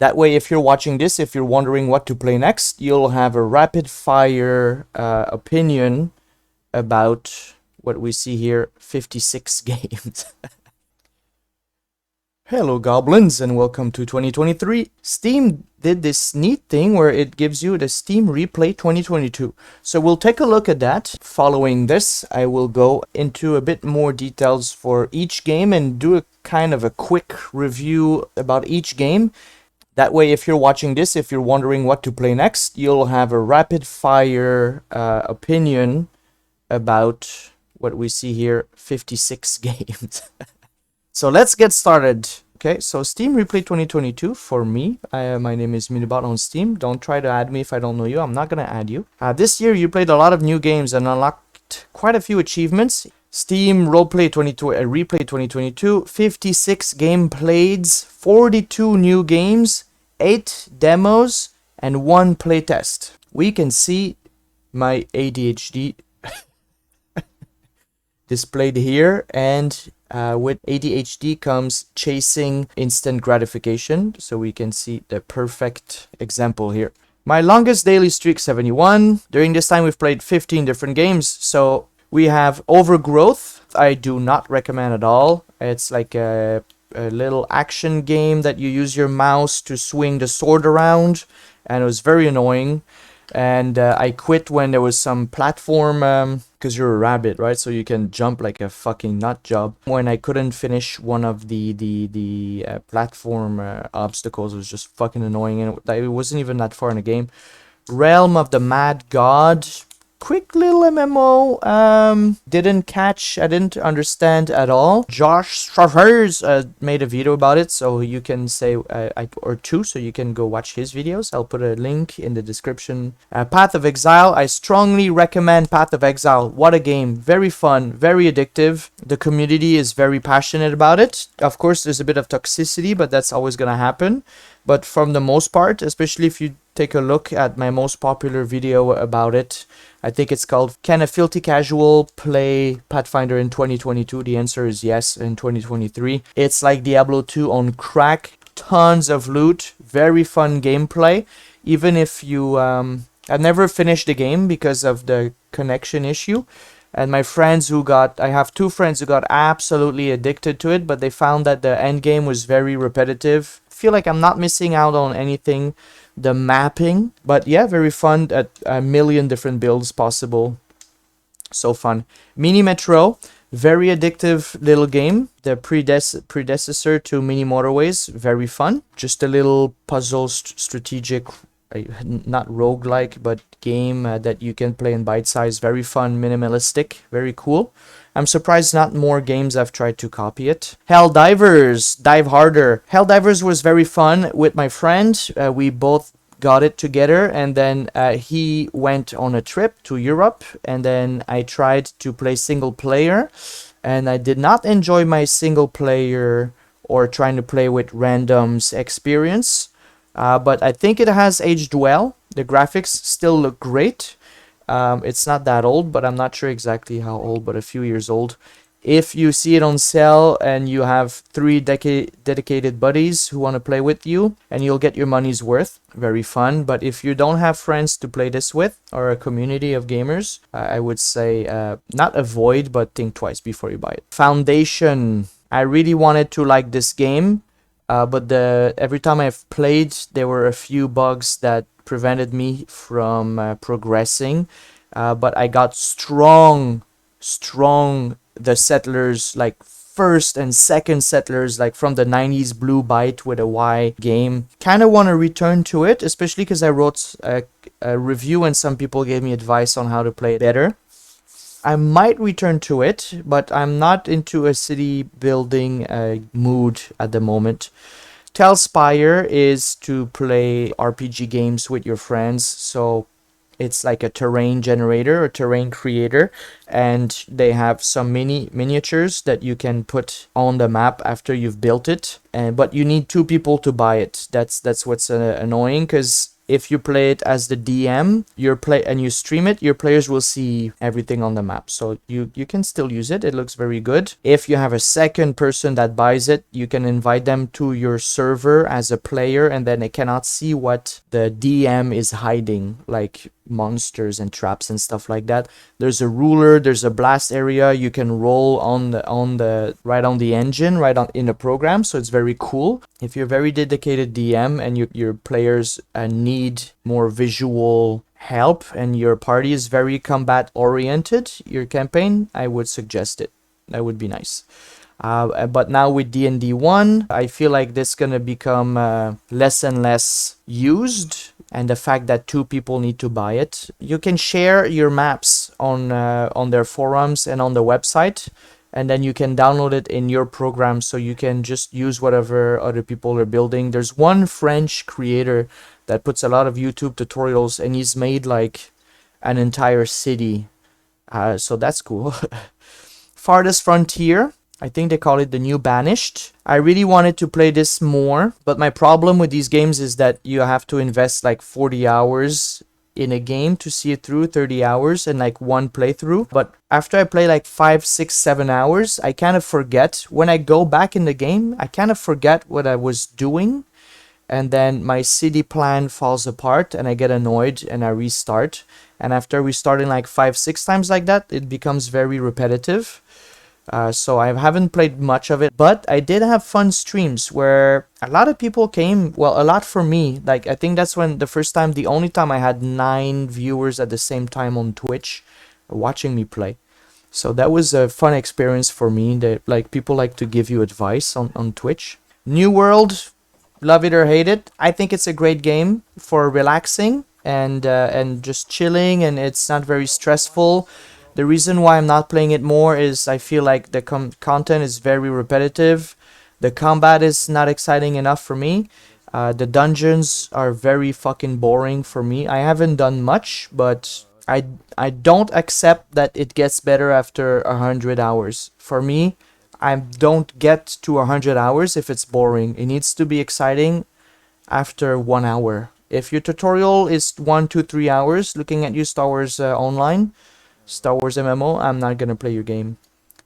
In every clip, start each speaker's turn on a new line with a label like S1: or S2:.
S1: That way, if you're watching this, if you're wondering what to play next, you'll have a rapid fire opinion about what we see here, 56 games. Hello Goblins and welcome to 2023. Steam did this neat thing where it gives you the Steam Replay 2022. So we'll take a look at that. Following this, I will go into a bit more details for each game and do a kind of a quick review about each game. That way, if you're watching this, if you're wondering what to play next, you'll have a rapid fire opinion about what we see here, 56 games. So let's get started. Okay, so Steam Replay 2022 for me. My name is Minibot on Steam. Don't try to add me if I don't know you. I'm not gonna add you. This year you played a lot of new games and unlocked quite a few achievements. Steam Roleplay Replay 2022, 56 game played, 42 new games, 8 demos, and 1 playtest. We can see my ADHD displayed here, and with ADHD comes chasing instant gratification, so we can see the perfect example here. My longest daily streak, 71. During this time we've played 15 different games. So we have Overgrowth. I do not recommend at all. It's like a little action game that you use your mouse to swing the sword around, and it was very annoying. And I quit when there was some platform, because you're a rabbit, right? So you can jump like a fucking nut job. When I couldn't finish one of the platform obstacles, it was just fucking annoying, and it wasn't even that far in the game. Realm of the Mad God. Quick little MMO, didn't catch, I didn't understand at all. Josh Straffers made a video about it, so you can say, or two, so you can go watch his videos. I'll put a link in the description. Path of Exile, I strongly recommend Path of Exile. What a game, very fun, very addictive. The community is very passionate about it. Of course, there's a bit of toxicity, but that's always gonna happen. But from the most part, especially if you take a look at my most popular video about it, I think it's called Can a Filthy Casual Play Pathfinder in 2022? The answer is yes, in 2023. It's like Diablo 2 on crack, tons of loot, very fun gameplay. Even if you... I never finished the game because of the connection issue. And my friends who got... I have 2 friends who got absolutely addicted to it, but they found that the end game was very repetitive. I feel like I'm not missing out on anything. The mapping, but yeah, very fun. At a million different builds possible, so fun. Mini Metro, very addictive little game, the predecessor to Mini Motorways, very fun. Just a little puzzle strategic, not roguelike, but game that you can play in bite size. Very fun, minimalistic, very cool. I'm surprised not more games have tried to copy it. Helldivers, Dive Harder. Helldivers was very fun with my friend. We both got it together, and then he went on a trip to Europe, and then I tried to play single player, and I did not enjoy my single player or trying to play with randoms experience. But I think it has aged well. The graphics still look great. It's not that old, but I'm not sure exactly how old, but a few years old. If you see it on sale and you have 3 dedicated buddies who want to play with you, and you'll get your money's worth, very fun. But if you don't have friends to play this with, or a community of gamers, I would say not avoid, but think twice before you buy it. Foundation. I really wanted to like this game, but every time I've played, there were a few bugs that prevented me from progressing, but I got strong the settlers, like first and second settlers, like from the 90s Blue Byte with a Y game. Kind of want to return to it, especially because I wrote a review and some people gave me advice on how to play it better. I might return to it, but I'm not into a city building mood at the moment. Telspire is to play RPG games with your friends, so it's like a terrain generator or terrain creator, and they have some miniatures that you can put on the map after you've built it, but you need 2 people to buy it. That's what's annoying, because if you play it as the DM, and you stream it, your players will see everything on the map. So you can still use it. It looks very good. If you have a second person that buys it, you can invite them to your server as a player, and then they cannot see what the DM is hiding, like monsters and traps and stuff like that. There's a ruler, there's a blast area. You can roll on the right on the engine, right on in the program. So it's very cool. If you're a very dedicated DM and your players need more visual help and your party is very combat oriented, your campaign, I would suggest it. That would be nice. But now with D&D 1, I feel like this is gonna become less and less used, and the fact that 2 people need to buy it. You can share your maps on their forums and on the website, and then you can download it in your program, so you can just use whatever other people are building. There's one French creator that puts a lot of YouTube tutorials, and he's made like an entire city, so that's cool. Farthest Frontier, I think they call it the new Banished. I really wanted to play this more, but my problem with these games is that you have to invest like 40 hours in a game to see it through, 30 hours and like one playthrough. But after I play like 5, 6, 7 hours, I kind of forget. When I go back in the game, I kind of forget what I was doing. And then my city plan falls apart and I get annoyed and I restart. And after restarting like 5, 6 times like that, it becomes very repetitive. So I haven't played much of it, but I did have fun streams where a lot of people came. Well, a lot for me. Like, I think that's when the only time I had 9 viewers at the same time on Twitch watching me play. So that was a fun experience for me. That, like, people like to give you advice on Twitch. New World, love it or hate it. I think it's a great game for relaxing and just chilling, and it's not very stressful. The reason why I'm not playing it more is I feel like the content is very repetitive. The combat is not exciting enough for me. The dungeons are very fucking boring for me. I haven't done much, but I don't accept that it gets better after 100 hours. For me, I don't get to 100 hours if it's boring. It needs to be exciting after 1 hour. If your tutorial is 1, 2, 3 hours, looking at you Star Wars Online, Star Wars MMO, I'm not gonna play your game.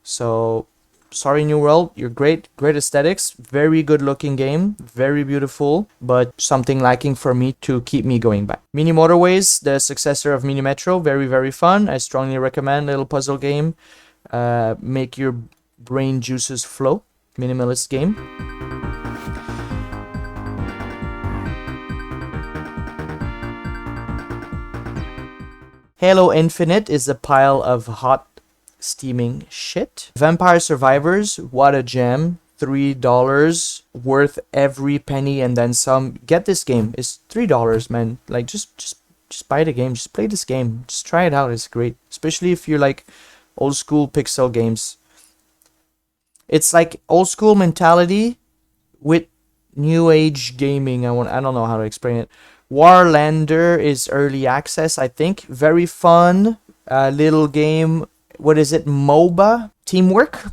S1: So sorry, New World, you're great aesthetics, very good looking game, very beautiful, but something lacking for me to keep me going back. Mini Motorways, the successor of Mini Metro, very fun. I strongly recommend. Little puzzle game, make your brain juices flow, minimalist game. Halo Infinite is a pile of hot steaming shit. Vampire Survivors, what a gem. $3, worth every penny and then some. Get this game. It's $3, man. Like, just buy the game. Just play this game. Just try it out. It's great. Especially if you like old school pixel games. It's like old school mentality with new age gaming. I don't know how to explain it. Warlander is early access, I think. Very fun little game. What is it? MOBA teamwork.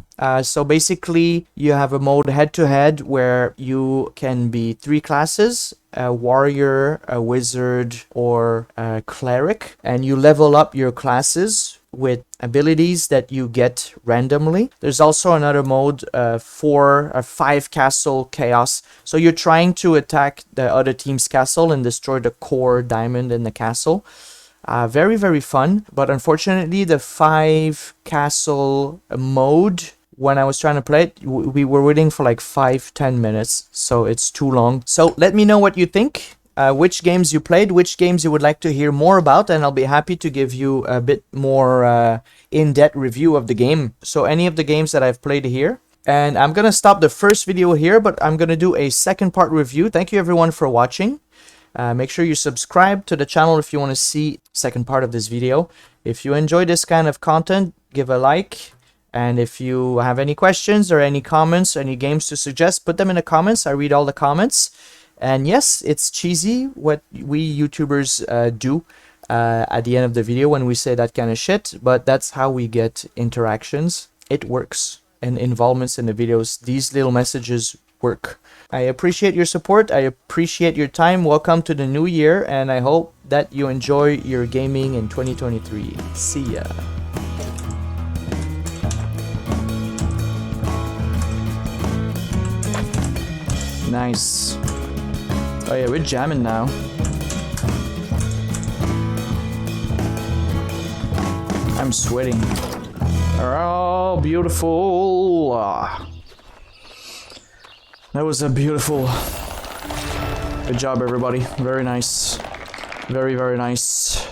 S1: So basically you have a mode head-to-head where you can be 3 classes: a warrior, a wizard, or a cleric, and you level up your classes with abilities that you get randomly. There's also another mode for a 5 castle chaos. So you're trying to attack the other team's castle and destroy the core diamond in the castle. Very fun, but unfortunately the 5 castle mode, when I was trying to play it, we were waiting for like 5-10 minutes, so it's too long. So let me know what you think. Which games you played, which games you would like to hear more about, and I'll be happy to give you a bit more in-depth review of the game. So any of the games that I've played here. And I'm gonna stop the first video here, but I'm gonna do a second part review. Thank you everyone for watching. Make sure you subscribe to the channel if you want to see second part of this video. If you enjoy this kind of content, give a like. And if you have any questions or any comments, any games to suggest, put them in the comments. I read all the comments. And yes, it's cheesy what we YouTubers do at the end of the video when we say that kind of shit, but that's how we get interactions. It works. And involvements in the videos. These little messages work. I appreciate your support. I appreciate your time. Welcome to the new year, and I hope that you enjoy your gaming in 2023. See ya. Nice. Oh yeah, we're jamming now. I'm sweating. Oh, beautiful. That was a beautiful. Good job, everybody. Very nice. Very, very nice.